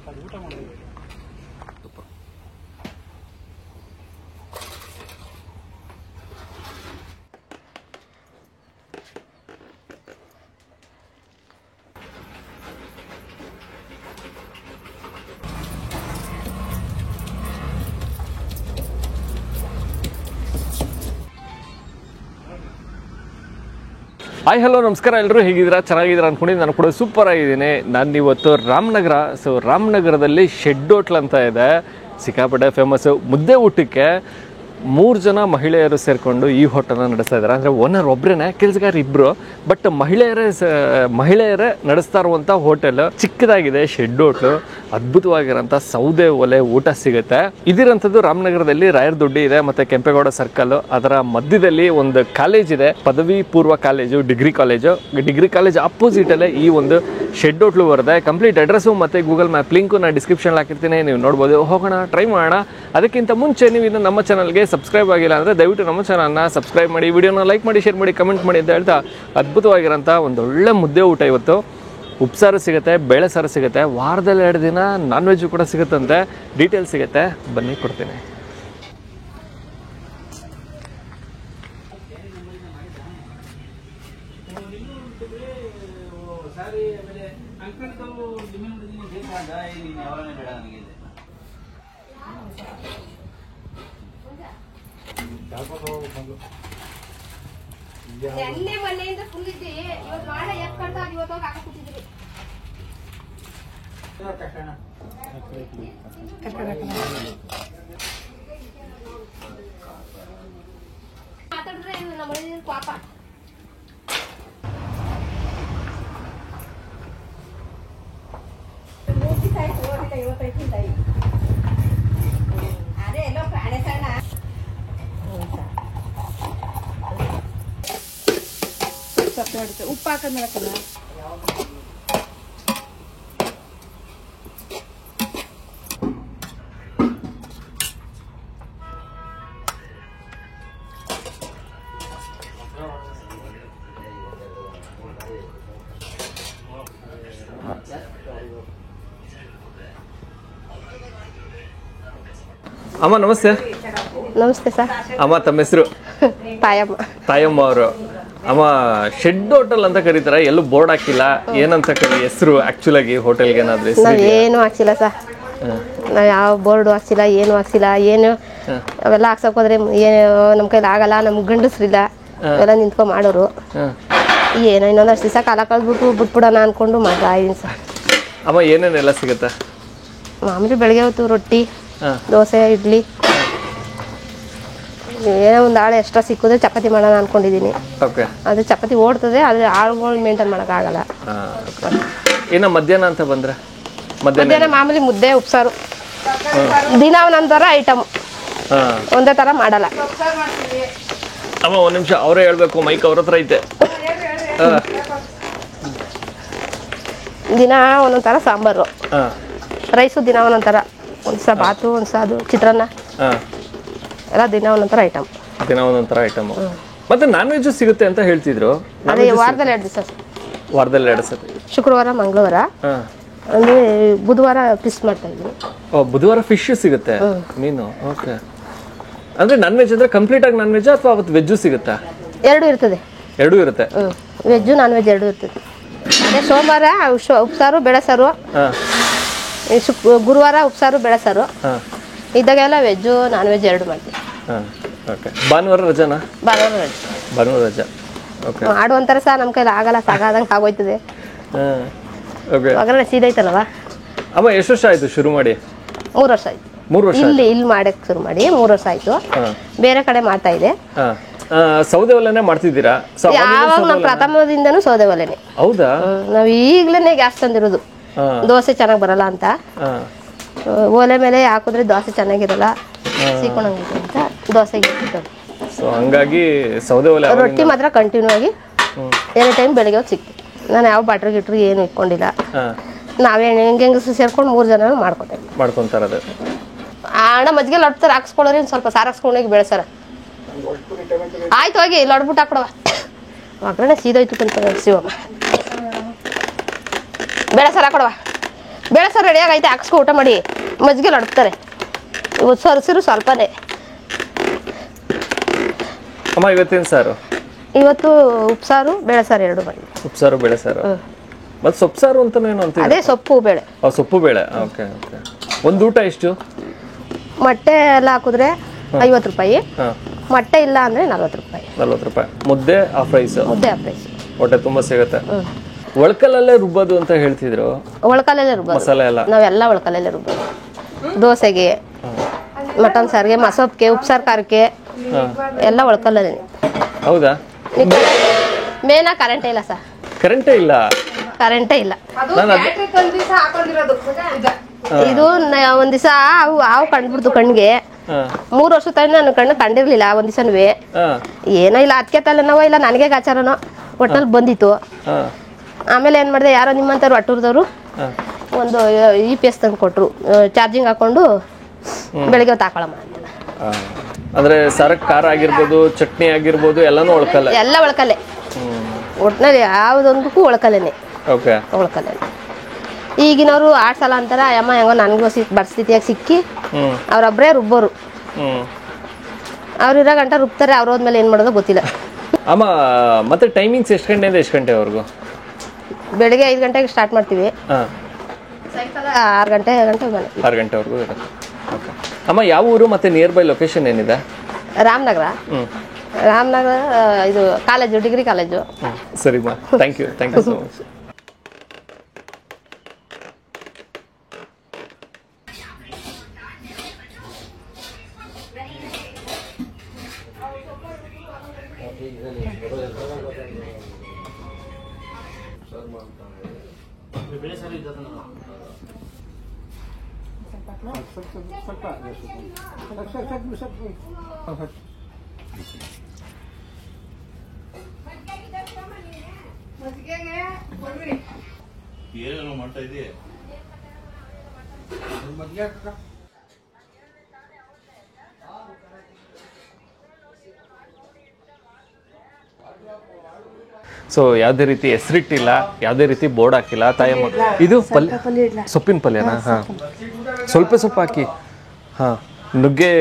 Hi hello ನಮಸ್ಕಾರ, ಎಲ್ಲರೂ ಹೇಗಿದ್ದೀರಾ? ಚೆನ್ನಾಗಿದ್ದೀರಾ ಅಂದ್ಕೊಂಡು ನಾನು ಕೂಡ ಸೂಪರ್ ಆಗಿದ್ದೀನಿ. ನಾನು ಇವತ್ತು ರಾಮನಗರ, ರಾಮನಗರದಲ್ಲಿ ಶೆಡ್ ಹೋಟ್ಲ್ ಅಂತ ಇದೆ, ಸಿಕ್ಕಾಪಟ್ಟೆ ಫೇಮಸ್ಸು. ಮುದ್ದೆ ಊಟಕ್ಕೆ 3 ಜನ ಮಹಿಳೆಯರು ಸೇರಿಕೊಂಡು ಈ ಹೋಟೆಲ್ನ ನಡೆಸ್ತಾ ಇದ್ದಾರೆ. ಅಂದರೆ ಓನರ್ ಒಬ್ಬರೇ, ಕೆಲಸಗಾರ ಇಬ್ಬರು, ಬಟ್ ಮಹಿಳೆಯರೇ ನಡೆಸ್ತಾ ಇರುವಂಥ ಹೋಟೆಲ್. ಚಿಕ್ಕದಾಗಿದೆ ಶೆಡ್ ಹೋಟ್ಲು, ಅದ್ಭುತವಾಗಿರೋಂಥ ಸೌದೆ ಒಲೆ ಊಟ ಸಿಗುತ್ತೆ. ಇದಿರೋಂಥದ್ದು ರಾಮನಗರದಲ್ಲಿ ರಾಯರ ದೊಡ್ಡಿ ಇದೆ, ಮತ್ತು ಕೆಂಪೇಗೌಡ ಸರ್ಕಲ್. ಅದರ ಮಧ್ಯದಲ್ಲಿ ಒಂದು ಕಾಲೇಜ್ ಇದೆ, ಪದವಿ ಪೂರ್ವ ಕಾಲೇಜು, ಡಿಗ್ರಿ ಕಾಲೇಜ್ ಅಪೋಸಿಟಲ್ಲೇ ಈ ಒಂದು ಶೆಡ್ ಹೋಟ್ಲು ಬರುತ್ತೆ. ಕಂಪ್ಲೀಟ್ ಅಡ್ರೆಸ್ಸು ಮತ್ತು ಗೂಗಲ್ ಮ್ಯಾಪ್ ಲಿಂಕು ನಾನು ಡಿಸ್ಕ್ರಿಪ್ಷನ್ ಹಾಕಿರ್ತೀನಿ, ನೀವು ನೋಡ್ಬೋದು. ಹೋಗೋಣ, ಟ್ರೈ ಮಾಡೋಣ. ಅದಕ್ಕಿಂತ ಮುಂಚೆ ನೀವು ಇನ್ನು ನಮ್ಮ ಚಾನಲ್ಗೆ ಸಬ್ಸ್ಕ್ರೈಬ್ ಆಗಿಲ್ಲ ಅಂದರೆ ದಯವಿಟ್ಟು ನಮ್ಮ ಚಾನಲ್ನ ಸಬ್ಸ್ಕ್ರೈಬ್ ಮಾಡಿ, ವಿಡಿಯೋನ ಲೈಕ್ ಮಾಡಿ, ಶೇರ್ ಮಾಡಿ, ಕಮೆಂಟ್ ಮಾಡಿ ಅಂತ ಹೇಳ್ತಾ, ಅದ್ಭುತವಾಗಿರೋಂಥ ಒಂದು ಒಳ್ಳೆ ಮುದ್ದೆ ಊಟ ಇವತ್ತು. ಉಪ್ಸಾರು ಸಿಗುತ್ತೆ, ಬೇಳೆ ಸಾರು ಸಿಗುತ್ತೆ, ವಾರದಲ್ಲಿ 2 ದಿನ ನಾನ್ ವೆಜ್ಜು ಕೂಡ ಸಿಗುತ್ತಂತೆ. ಡೀಟೇಲ್ಸ್ ಸಿಗುತ್ತೆ, ಬನ್ನಿ ಕೊಡ್ತೀನಿ. ಎಣ್ಣೆ ಮನೆಯಿಂದ ಫುಲ್ ಇದ್ದೆ, ಇವತ್ತು ಮಾಡ ಯಾಕಂತ ಇವತ್ತು ಹೋಗಿ ಹಾಕಿಬಿಟ್ಟಿದ್ರಿ. ಮಾತಾಡಿದ್ರೆ ನಮ್ಮ ಮನೆ ಪಾಪ. ಅದೇ ಎಲ್ಲೋ ಪ್ರಾಣಿ ಸಣ್ಣ ಉಪ್ಪು ಹಾಕದ್ ಮಾಡಕ್ಕಲ್ಲ. ಅಮ್ಮ ನಮಸ್ತೆ. ನಮಸ್ತೆ ಸರ್. ಅಮ್ಮ ತಮ್ಮ ಹೆಸರು? ತಾಯಮ್ಮ ಅವರು. ಅಮ್ಮ ಶೆಡ್ ಹೋಟೆಲ್ ಅಂತ ಕರೀತಾರೆ, ಎಲ್ಲೂ ಬೋರ್ಡ್ ಹಾಕಿಲ್ಲ, ಏನಂತ ಹೆಸರು ಆಕ್ಚುಲ್ ಆಗಿ ಹೋಟೆಲ್ಗೆ? ಏನಾದ್ರು ಏನು ಹಾಕ್ಸಿಲ್ಲ ಸರ್, ನಾವ್ ಯಾವ ಬೋರ್ಡು ಹಾಕ್ಸಿಲ್ಲ, ಏನು ಹಾಕ್ಸಿಲ್ಲ. ಏನು ಅವೆಲ್ಲ ಹಾಕ್ಸಕ್ ಹೋದ್ರೆ ಏನು ನಮ್ ಕೈಲಿ ಆಗಲ್ಲ, ನಮ್ಗೆ ಗಂಡಸ್ರಿಲ್ಲ, ಅವೆಲ್ಲ ನಿಂತ್ಕೊಂಡ್ ಮಾಡೋರು. ಏನೋ ಇನ್ನೊಂದಷ್ಟು ದಿವಸ ಕಾಲ ಕಳೆದ್ಬಿಟ್ಟು ಬಿಟ್ಬಿಡೋಣ ಅನ್ಕೊಂಡು ಮಾಡ್ತಾ ಇದೀನಿ ಸರ್. ಅಮ್ಮ ಏನೇನೆಲ್ಲ ಸಿಗುತ್ತೆ? ಮಾಮೂಲಿ ಬೆಳಗ್ಗೆ ಹೊತ್ತು ರೊಟ್ಟಿ, ದೋಸೆ, ಇಡ್ಲಿ, ಏನೋ ಒಂದು ಆಳು ಎಕ್ಸ್ಟ್ರಾ ಸಿಕ್ಕಿದ್ರೆ ಚಪಾತಿ ಮಾಡೋಣ ಅನ್ಕೊಂಡಿದೀನಿ. ಅದು ಚಪಾತಿ ಓಡ್ತದೆ, ಆದ್ರೆ ಆಳುಗಳು ಮೇಂಟೈನ್ ಮಾಡಕ್ ಆಗಲ್ಲ. ಇನ್ನು ಮಧ್ಯಾಹ್ನ ಅಂತ ಬಂದ್ರೆ ಮಧ್ಯಾಹ್ನ ಮಾಮೂಲಿ ಮುದ್ದೆ ಉಪ್ಸಾರು, ದಿನ ಒಂದೊಂದರ ಐಟಮ್, ಒಂದೇ ತರ ಮಾಡಲ್ಲ. ಅಮ್ಮ ಒಂದ್ ನಿಮಿಷ, ಅವರೇ ಹೇಳ್ಬೇಕು, ಮೈಕ್ ಅವ್ರ ಹತ್ರ ಐತೆ. ದಿನ ಒಂದೊಂದ್ ತರ ಸಾಂಬಾರು, ರೈಸು ದಿನ ಒಂದೊಂದ್ ತರ, ಒಂದ್ಸ ಬಾತು, ಒಂದ್ಸ ಅದು ಚಿತ್ರಾನ್ನ, ಎಲ್ಲ ದಿನ ಒಂದೊಂಥರ ಐಟಮ್. ಮತ್ತೆ ನಾನ್ ವೆಜ್ ಸಿಗುತ್ತೆ ಅಂತ ಹೇಳ್ತಿದ್ರು. ಅದೇ ವಾರದಲ್ಲಿ 2 ದಿವಸ, ವಾರದಲ್ಲಿ 2 ಸತಿ, ಶುಕ್ರವಾರ ಮಂಗಳವಾರ, ಅಂದ್ರೆ ಬುಧವಾರ ಫಿಶ್ ಮಾಡ್ತಾ ಇದ್ವಿ. ಬುಧವಾರ ಫಿಶ್ ಸಿಗುತ್ತೆ, ಮೀನು. ಓಕೆ, ಅಂದ್ರೆ ನಾನ್ ವೆಜ್ ಅಂದ್ರೆ ಕಂಪ್ಲೀಟ್ ಆಗಿ ನಾನ್ ವೆಜ್ ಅಥವಾ ಅವತ್ತು ವೆಜ್ಜು ಸಿಗುತ್ತಾ? ಎರಡೂ ಇರ್ತದೆ. ವೆಜ್ಜು ನಾನ್ ವೆಜ್ ಎರಡೂ ಇರ್ತದೆ. ಅದೇ ಸೋಮವಾರ ಉಪ್ಸಾರು ಬೇಳೆ ಸಾರು, ಗುರುವಾರ ಉಪ್ಸಾರು ಬೇಳೆ ಸಾರು, ಇದ್ದಾಗೆಲ್ಲ ವೆಜ್ಜು ನಾನ್ ವೆಜ್ ಎರಡು ಮಾಡ್ತೀವಿ. ಭಾನುವಾರ ರಜಾನಾ? ಭಾನುವಾರ ರಜಾ. ಮಾಡುವಂತಾರ ಸಹ ನಮ್ಮ ಕೈಲಿ ಆಗಲ್ಲ, ಸಾಕಾದಂಗೆ ಆಗೋಯ್ತದೆ. ಒಗ್ಗರಣೆ ಸೀದೈತಲ್ವಾ. ಅಮ್ಮ ಎಷ್ಟು ವರ್ಷ ಆಯ್ತು ಶುರು ಮಾಡಿ? 3 ವರ್ಷ ಆಯ್ತು. ಇಲ್ಲಿ ಮಾಡಕ್ ಶುರು ಮಾಡಿ 3 ವರ್ಷ ಆಯ್ತು. ಬೇರೆ ಕಡೆ ಮಾಡ್ತಾ ಇದೆ. ಸೌದೆ ಒಲೆನೇ ಮಾಡ್ತಿದ್ದೀರಾ? ಯಾವಾಗ ನಾವು ಪ್ರಥಮದಿಂದನೂ ಸೌದೆ ಒಲೆನೆ. ಹೌದಾ? ನಾವು ಈಗ್ಲೇನೆ ಗ್ಯಾಸ್ ತಂದಿರೋದು, ದೋಸೆ ಚೆನ್ನಾಗಿ ಬರಲ್ಲ ಅಂತ. ಒಲೆ ಮೇಲೆ ಹಾಕಿದ್ರೆ ದೋಸೆ ಚೆನ್ನಾಗಿರಲ್ಲ, ಸಿಕ್ಕೊಂಡಂಗಿದೆ ಅಂತ ದೋಸೆಗೆ ಇಟ್ಟಿದ್ದು. ಹಂಗಾಗಿ ಸೌದೆ ಒಲೆ. ರೊಟ್ಟಿ ಮಾತ್ರ ಕಂಟಿನ್ಯೂ ಆಗಿ ಎನಿ ಟೈಮ್ ಬೆಳಿಗ್ಗೆ ಸಿಕ್ತು. ನಾನು ಯಾವ ಬಾಟ್ರಿ ಗಿಟ್ರಿ ಏನು ಇಟ್ಕೊಂಡಿಲ್ಲ. ನಾವೇ ಹೆಂಗಸು ಸೇರ್ಕೊಂಡು 3 ಜನ ಮಾಡ್ಕೊಂತಾರದು. ಅಣ್ಣ ಮಜ್ಜಿಗೆ ಲಡ್ತಾರೆ ಹಾಕ್ಸ್ಕೊಳ್ಳೋರಿ, ಒಂದು ಸ್ವಲ್ಪ ಸಾರು ಹಾಕ್ಸ್ಕೊಂಡೋಗಿ ಬೆಳೆಸಾರ ಆಯ್ತು, ಹೋಗಿ ಲಡ್ಬಿಟ್ಟು ಹಾಕೊಡವ. ಒಗ್ಗರಣೆ ಸೀದೋಯ್ತು ಅಂತ ಶಿವಮ್ಮ. ಬೇಳೆ ಸಾರು ಹಾಕೊಡವ. ಬೇಳೆ ಸಾರು ರೆಡಿಯಾಗಿ ಐತೆ, ಹಾಕ್ಸ್ಕೊ ಊಟ ಮಾಡಿ. ಮಜ್ಜಿಗೆ ಲಡ್ತಾರೆ, ಇವತ್ತು ಸರಿಸಿರು ಸ್ವಲ್ಪನೇ. ಅಮ್ಮ ಇವತ್ತೇನು ಸಾರು? ಇವತ್ತು ಉಪ್ಸಾರು ಬೇಳೆ ಸಾರು ಎರಡು ಮಾಡಿ. ಉಪ್ಸಾರು ಬೇಳೆ ಸಾರು ಮತ್ತೆ ಸೊಪ್ಪು ಸಾರು ಅಂತ ಏನು ಅಂತ? ಅದೇ ಸೊಪ್ಪು ಬೇಳೆ. ಸೊಪ್ಪು ಬೇಳೆ. Okay okay. ಒಂದು ಊಟ ಎಷ್ಟು? ಮೊಟ್ಟೆ ಎಲ್ಲ ಹಾಕಿದ್ರೆ 50 ರೂಪಾಯಿ, ಮೊಟ್ಟೆ ಇಲ್ಲ ಅಂದರೆ 40 ರೂಪಾಯಿ. 40 ರೂಪಾಯಿ. ಮುದ್ದೆ ಹಾಫ್ ರೈಸ್. ಮುದ್ದೆ ಹಾಫ್ ರೈಸ್. ಹೊಟ್ಟೆ ತುಂಬ ಸಿಗುತ್ತೆ. ಒಳಕಲ್ಲಲ್ಲೇ ರುಬ್ಬೋದು ಅಂತ ಹೇಳ್ತಿದ್ರು. ಒಳಕಲ್ಲಲ್ಲೇ ರುಬ್ಬೋದು, ಮಸಾಲೆ ಎಲ್ಲ ನಾವೆಲ್ಲ ಒಳಕಲ್ಲಲ್ಲೇ ರುಬ್ಬೋದು. ದೋಸೆಗೆ, ಮಟನ್ ಸಾರಿಗೆ, ಮಸೊಪ್ಪಿಗೆ, ಉಪ್ಸಾರು ಖಾರಕ್ಕೆ ಎಲ್ಲ ಒಳಕಲ್ಲೇ. ಹೌದಾ? ಮೇನ ಕರೆಂಟೇ ಇಲ್ಲ ಸರ್. ಕರೆಂಟೇ ಇಲ್ಲ? ಕರೆಂಟೇ ಇಲ್ಲ. ಇದು ಒಂದ್ ದಿವಸ ಹಾವು ಕಂಡ್ಬಿಡ್ತು ಕಣ್ಣಿಗೆ. 3 ವರ್ಷ ತನಕ ನನ್ನ ಕಣ್ಣು ಕಂಡಿರ್ಲಿಲ್ಲ ಒಂದ್ ದಿವಸನೂ. ಏನೋ ಇಲ್ಲ ಅದಕ್ಕೆ ತಲೆನೋವ ಇಲ್ಲ ನನಗೆ ಗಾಚಾರನೋ ಒಟ್ಟಲ್ಲಿ ಬಂದಿತ್ತು. ಆಮೇಲೆ ಏನ್ ಮಾಡಿದೆ, ಯಾರೋ ನಿಮ್ಮಂತವ್ರು ಅಟ್ಟೂರ್ದವ್ರು ಒಂದು EPS ತಂದು ಕೊಟ್ರು. ಚಾರ್ಜಿಂಗ್ ಹಾಕೊಂಡು ಬೆಳಿಗ್ಗೆ ಹೊತ್ತು ಹಾಕೊಳಮ್ಮ ಅಂತ. ಅಂದ್ರೆ ಸಾರಕ್ಕೆ ಖಾರ ಆಗಿರ್ಬೋದು, ಚಟ್ನಿ ಆಗಿರ್ಬೋದು, ಎಲ್ಲಾನು ಒಳಕಲ್ಲ? ಎಲ್ಲ ಒಳಕಲ್ಲೇ. ಒಟ್ಟಿನಲ್ಲಿ ಯಾವುದೊಂದಕ್ಕೂ ಒಳಕಲ್ಲೇನೆ. ಓಕೆ, ಒಳಕಲ್ಲೇ. ಈಗಿನವರು ಆಡ್ಸಲ್ಲ ಅಂತಾರ. ಅಮ್ಮ ಹೆಂಗೋ ನನಗೂ ಪರಿಸ್ಥಿತಿಯಾಗಿ ಸಿಕ್ಕಿ ಅವ್ರೊಬ್ಬರೇ ರುಬ್ಬೋರು. ಅವ್ರು ಇರೋ ಗಂಟ ರುಬ್ತಾರೆ, ಅವ್ರು ಹೋದ್ಮೇಲೆ ಏನು ಮಾಡೋದು ಗೊತ್ತಿಲ್ಲ. ಅಮ್ಮ ಮತ್ತೆ ಟೈಮಿಂಗ್ಸ್ ಎಷ್ಟು ಗಂಟೆಯಿಂದ ಎಷ್ಟು ಗಂಟೆವರೆಗೂ? ಬೆಳಿಗ್ಗೆ 5 ಗಂಟೆಗೆ ಸ್ಟಾರ್ಟ್ ಮಾಡ್ತೀವಿ, ಸಾಯಂಕಾಲ 6 ಗಂಟೆವರೆಗೂ ಇರುತ್ತೆ. 6 ಗಂಟೆವರೆಗೂ ಇರುತ್ತೆ. ಓಕೆ ಅಮ್ಮ, ಯಾವ ಊರು ಮತ್ತೆ ನಿಯರ್ ಬೈ ಲೊಕೇಶನ್ ಏನಿದೆ? ರಾಮನಗರ. ರಾಮನಗರ ಇದು ಕಾಲೇಜು, ಡಿಗ್ರಿ ಕಾಲೇಜು. ಸರಿಮ್ಮ, ಥ್ಯಾಂಕ್ ಯು ಸೊ ಮಚ್. ಏನೇನೋ ಮಾಡ್ತಾ ಇದೀಯ? ಸೊ ಯಾವುದೇ ರೀತಿ ಹೆಸರಿಟ್ಟಿಲ್ಲ, ಯಾವುದೇ ರೀತಿ ಬೋರ್ಡ್ ಹಾಕಿಲ್ಲ. ತಾಯಮ್ಮ ಇದು ಪಲ್ಯ, ಸೊಪ್ಪಿನ ಪಲ್ಯನಾ? ಹಾಂ, ಸ್ವಲ್ಪ ಹಾಕಿ. ಹಾಂ, ನುಗ್ಗೆ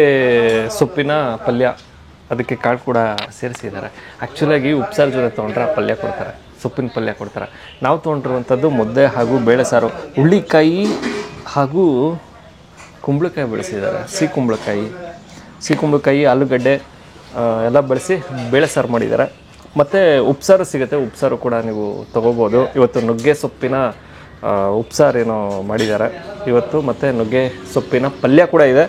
ಸೊಪ್ಪಿನ ಪಲ್ಯ, ಅದಕ್ಕೆ ಕಾಳು ಕೂಡ ಸೇರಿಸಿದ್ದಾರೆ. ಆ್ಯಕ್ಚುಲಾಗಿ ಉಪ್ಸಾರು ಜೊತೆ ತೊಗೊಂಡ್ರೆ ಆ ಪಲ್ಯ ಕೊಡ್ತಾರೆ, ಸೊಪ್ಪಿನ ಪಲ್ಯ ಕೊಡ್ತಾರೆ. ನಾವು ತೊಗೊಂಡಿರುವಂಥದ್ದು ಮುದ್ದೆ ಹಾಗೂ ಬೇಳೆ ಸಾರು, ಹುಳ್ಳಿಕಾಯಿ ಹಾಗೂ ಕುಂಬಳಕಾಯಿ ಬೆಳೆಸಿದ್ದಾರೆ. ಸಿಹಿ ಕುಂಬಳಕಾಯಿ, ಆಲೂಗಡ್ಡೆ ಎಲ್ಲ ಬಳಸಿ ಬೇಳೆ ಸಾರು ಮಾಡಿದ್ದಾರೆ. ಮತ್ತು ಉಪ್ಸಾರು ಸಿಗುತ್ತೆ, ಉಪ್ಸಾರು ಕೂಡ ನೀವು ತೊಗೋಬೋದು. ಇವತ್ತು ನುಗ್ಗೆ ಸೊಪ್ಪಿನ ಉಪ್ಸಾರೇನೋ ಮಾಡಿದ್ದಾರೆ ಇವತ್ತು, ಮತ್ತು ನುಗ್ಗೆ ಸೊಪ್ಪಿನ ಪಲ್ಯ ಕೂಡ ಇದೆ.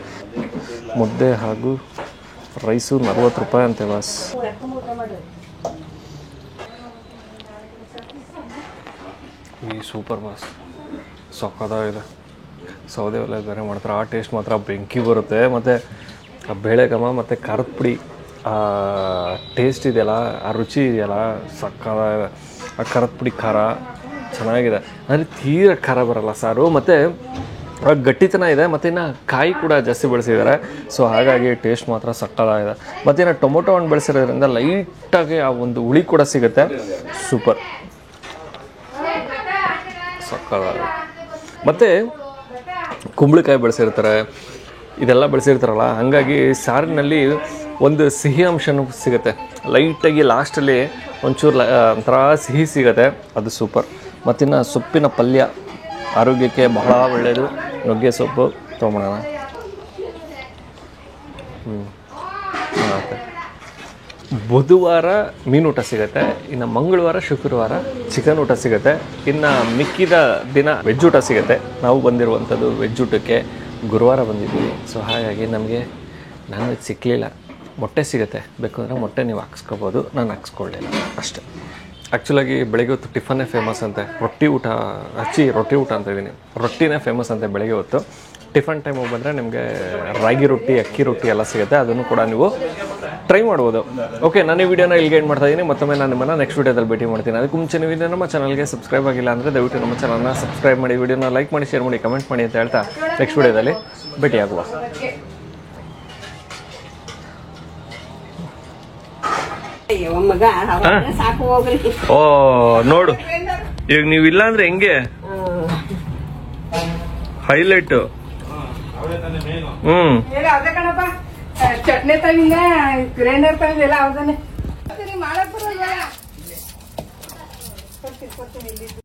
ಮುದ್ದೆ ಹಾಗೂ ರೈಸು 40 ರೂಪಾಯಿ ಅಂತೆ ಬಾಸ್. ಈ ಸೂಪರ್ ಬಾಸ್, ಸಕ್ಕತ್ತಾಗಿದೆ. ಸೌದೆ ಒಲೆ ಬೇರೆ ಮಾಡ್ತಾರೆ, ಆ ಟೇಸ್ಟ್ ಮಾತ್ರ ಬೆಂಕಿ ಬರುತ್ತೆ. ಮತ್ತು ಆ ಬೇಳೆ ಘಮ ಮತ್ತು ಖಾರದ ಪುಡಿ ಟೇಸ್ಟ್ ಇದೆಯಲ್ಲ, ಆ ರುಚಿ ಇದೆಯಲ್ಲ, ಸಕ್ಕತ್ತಾಗಿದೆ. ಆ ಖಾರದ ಪುಡಿ ಖಾರ ಚೆನ್ನಾಗಿದೆ, ಅಂದರೆ ತೀರ ಖಾರ ಬರಲ್ಲ ಸಾರು. ಮತ್ತು ಗಟ್ಟಿತನ ಇದೆ, ಮತ್ತು ಇನ್ನು ಕಾಯಿ ಕೂಡ ಜಾಸ್ತಿ ಬೆಳೆಸಿದ್ದಾರೆ. ಸೊ ಹಾಗಾಗಿ ಟೇಸ್ಟ್ ಮಾತ್ರ ಸಕ್ಕತ್ತಾಗಿದೆ. ಮತ್ತು ಇನ್ನು ಟೊಮೊಟೊ ಹಣ್ಣು ಬೆಳೆಸಿರೋದ್ರಿಂದ ಲೈಟಾಗಿ ಆ ಒಂದು ಹುಳಿ ಕೂಡ ಸಿಗುತ್ತೆ. ಸೂಪರ್, ಸಕ್ಕತ್ತಾಗಿದೆ. ಮತ್ತು ಕುಂಬಳಕಾಯಿ ಬೆಳೆಸಿರ್ತಾರೆ, ಇದೆಲ್ಲ ಬೆಳೆಸಿರ್ತಾರಲ್ಲ, ಹಾಗಾಗಿ ಸಾರಿನಲ್ಲಿ ಒಂದು ಸಿಹಿ ಅಂಶನೂ ಸಿಗುತ್ತೆ ಲೈಟಾಗಿ. ಲಾಸ್ಟಲ್ಲಿ ಒಂಚೂರು ಒಂಥರ ಸಿಹಿ ಸಿಗುತ್ತೆ, ಅದು ಸೂಪರ್. ಮತ್ತಿನ್ನು ಸೊಪ್ಪಿನ ಪಲ್ಯ ಆರೋಗ್ಯಕ್ಕೆ ಬಹಳ ಒಳ್ಳೆಯದು. ನುಗ್ಗೆ ಸೊಪ್ಪು ತೊಗೊಂಬೋಣ. ಬುಧವಾರ ಮೀನೂಟ ಸಿಗುತ್ತೆ, ಇನ್ನು ಮಂಗಳವಾರ ಶುಕ್ರವಾರ ಚಿಕನ್ ಊಟ ಸಿಗುತ್ತೆ, ಇನ್ನು ಮಿಕ್ಕಿದ ದಿನ ವೆಜ್ ಊಟ ಸಿಗುತ್ತೆ. ನಾವು ಬಂದಿರುವಂಥದ್ದು ವೆಜ್ ಊಟಕ್ಕೆ ಗುರುವಾರ ಬಂದಿದ್ದೀವಿ. ಸೊ ಹಾಗಾಗಿ ನಮಗೆ ನಾನ್ ವೆಜ್ ಸಿಕ್ಕಲಿಲ್ಲ. ಮೊಟ್ಟೆ ಸಿಗುತ್ತೆ, ಬೇಕಂದರೆ ಮೊಟ್ಟೆ ನೀವು ಹಾಕ್ಸ್ಕೊಬೋದು, ನಾನು ಹಾಕ್ಸ್ಕೊಳ್ಳಿಲ್ಲ ಅಷ್ಟೇ. ಆ್ಯಕ್ಚುಲಾಗಿ ಬೆಳಗ್ಗೆ ಹೊತ್ತು ಟಿಫನ್ನೇ ಫೇಮಸ್ ಅಂತೆ. ರೊಟ್ಟಿ ಊಟ ಅಂತ ಇದ್ದೀನಿ, ರೊಟ್ಟಿನೇ ಫೇಮಸ್ ಅಂತೆ ಬೆಳಗ್ಗೆ ಹೊತ್ತು. ಟಿಫನ್ ಟೈಮಿಗೆ ಬಂದರೆ ನಿಮಗೆ ರಾಗಿ ರೊಟ್ಟಿ, ಅಕ್ಕಿ ರೊಟ್ಟಿ ಎಲ್ಲ ಸಿಗುತ್ತೆ, ಅದನ್ನು ಕೂಡ ನೀವು ಟ್ರೈ ಮಾಡ್ಬೋದು. ಓಕೆ, ನಾನು ಈ ವಿಡಿಯೋನ ಇಲ್ಲಿಗೆ ಏನು ಮಾಡ್ತಾಯಿದ್ದೀನಿ. ಮತ್ತೊಮ್ಮೆ ನಾನು ನಿಮ್ಮನ್ನು ನೆಕ್ಸ್ಟ್ ವಿಡಿಯೋದಲ್ಲಿ ಭೇಟಿ ಮಾಡ್ತೀನಿ. ಅದಕ್ಕೆ ಮುಂಚೆ ನೀವು ನಮ್ಮ ಚಾನಲ್ಗೆ ಸಬ್ಸ್ಕ್ರೈಬ್ ಆಗಿಲ್ಲ ಅಂದರೆ ದಯವಿಟ್ಟು ನಮ್ಮ ಚಾನಲ್ನ ಸಬ್ಸ್ಕ್ರೈಬ್ ಮಾಡಿ, ವಿಡಿಯೋನ ಲೈಕ್ ಮಾಡಿ, ಶೇರ್ ಮಾಡಿ, ಕಮೆಂಟ್ ಮಾಡಿ ಅಂತ ಹೇಳ್ತಾ ನೆಕ್ಸ್ಟ್ ವಿಡಿಯೋದಲ್ಲಿ ಭೇಟಿಯಾಗುವ. ಓ ನೋಡು, ಈಗ ನೀವು ಇಲ್ಲ ಅಂದ್ರೆ ಹೆಂಗೆ? ಹೈಲೈಟ್. ಅದೇ ಕಣಪ್ಪ, ಚಟ್ನಿ ತವಿಂದ ಗ್ರೈಂಡರ್ ತವಿಂದ ಎಲ್ಲ ಅವನೇ ಮಾಡಕ್ ಬರಲ್ಲ.